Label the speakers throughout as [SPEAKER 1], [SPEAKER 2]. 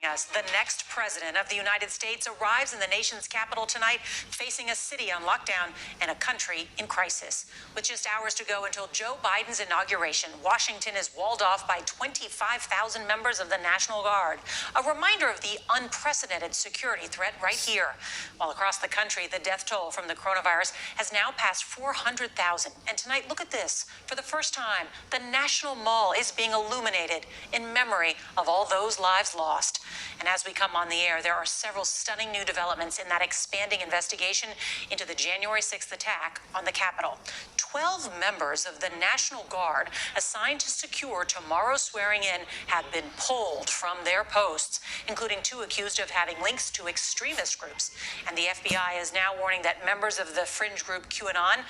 [SPEAKER 1] Us. The next president of the United States arrives in the nation's capital tonight, facing a city on lockdown and a country in crisis. With just hours to go until Joe Biden's inauguration, Washington is walled off by 25,000 members of the National Guard. A reminder of the unprecedented security threat right here. While across the country, the death toll from the coronavirus has now passed 400,000. And tonight, look at this. For the first time, the National Mall is being illuminated in memory of all those lives lost. And as we come on the air, there are several stunning new developments in that expanding investigation into the January 6th attack on the Capitol. 12 members of the National Guard assigned to secure tomorrow's swearing in have been pulled from their posts, including 2 accused of having links to extremist groups. And the FBI is now warning that members of the fringe group QAnon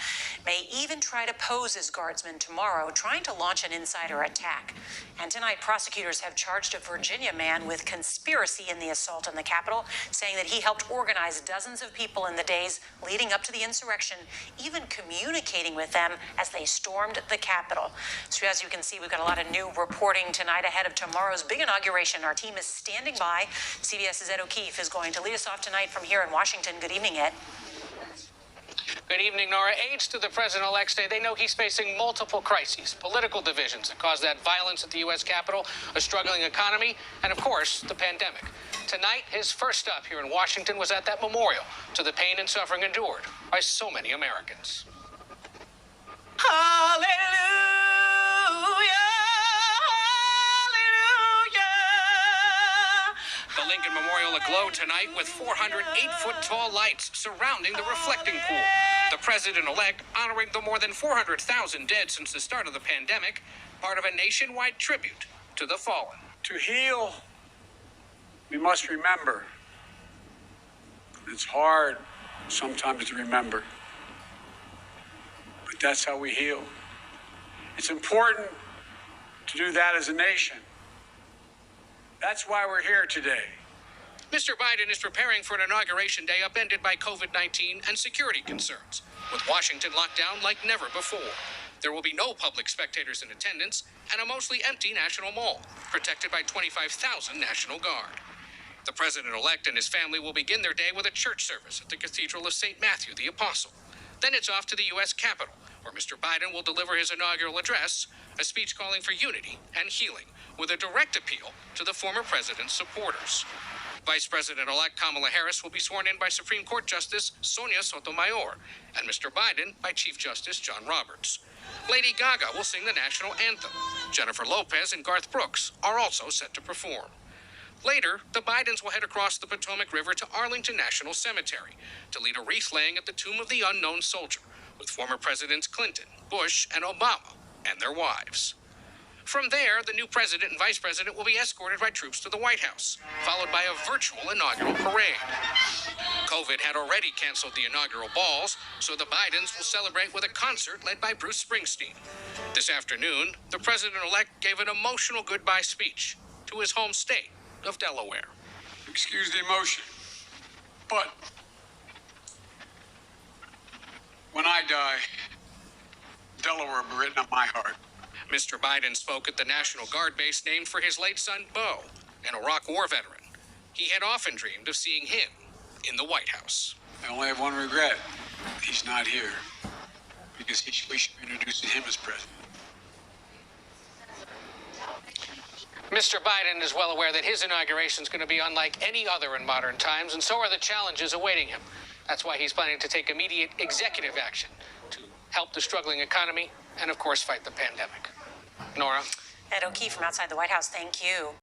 [SPEAKER 1] may even try to pose as guardsmen tomorrow, trying to launch an insider attack. And tonight, prosecutors have charged a Virginia man with conspiracy in the assault on the Capitol, saying that he helped organize dozens of people in the days leading up to the insurrection, even communicating with them as they stormed the Capitol. So as you can see, we've got a lot of new reporting tonight ahead of tomorrow's big inauguration. Our team is standing by. CBS's Ed O'Keefe is going to lead us off tonight from here in Washington. Good evening, Ed.
[SPEAKER 2] Good evening, Nora. Aides to the president-elect say they know he's facing multiple crises, political divisions that caused that violence at the U.S. Capitol, a struggling economy, and, of course, the pandemic. Tonight, his first stop here in Washington was at that memorial to the pain and suffering endured by so many Americans.
[SPEAKER 1] Hallelujah, hallelujah.
[SPEAKER 2] The Lincoln Memorial aglow tonight with 400 8-foot-tall lights surrounding the reflecting pool. The president-elect honoring the more than 400,000 dead since the start of the pandemic, part of a nationwide tribute to the fallen.
[SPEAKER 3] To heal, we must remember. It's hard sometimes to remember, but that's how we heal. It's important to do that as a nation. That's why we're here today.
[SPEAKER 2] Mr. Biden is preparing for an inauguration day upended by COVID-19 and security concerns, with Washington locked down like never before. There will be no public spectators in attendance and a mostly empty National Mall, protected by 25,000 National Guard. The president-elect and his family will begin their day with a church service at the Cathedral of St. Matthew the Apostle. Then it's off to the U.S. Capitol, where Mr. Biden will deliver his inaugural address, a speech calling for unity and healing, with a direct appeal to the former president's supporters. Vice President-elect Kamala Harris will be sworn in by Supreme Court Justice Sonia Sotomayor, and Mr. Biden by Chief Justice John Roberts. Lady Gaga will sing the national anthem. Jennifer Lopez and Garth Brooks are also set to perform. Later, the Bidens will head across the Potomac River to Arlington National Cemetery to lead a wreath laying at the Tomb of the Unknown Soldier with former Presidents Clinton, Bush, and Obama and their wives. From there, the new president and vice president will be escorted by troops to the White House, followed by a virtual inaugural parade. COVID had already canceled the inaugural balls, so the Bidens will celebrate with a concert led by Bruce Springsteen. This afternoon, the president-elect gave an emotional goodbye speech to his home state of Delaware.
[SPEAKER 3] Excuse the emotion, but when I die, Delaware will be written on my heart.
[SPEAKER 2] Mr. Biden spoke at the National Guard base named for his late son, Beau, an Iraq War veteran. He had often dreamed of seeing him in the White House.
[SPEAKER 3] I only have one regret. He's not here, because we should be introducing him as president.
[SPEAKER 2] Mr. Biden is well aware that his inauguration is going to be unlike any other in modern times, and so are the challenges awaiting him. That's why he's planning to take immediate executive action to help the struggling economy and, of course, fight the pandemic. Nora?
[SPEAKER 1] Ed O'Keefe from outside the White House, thank you.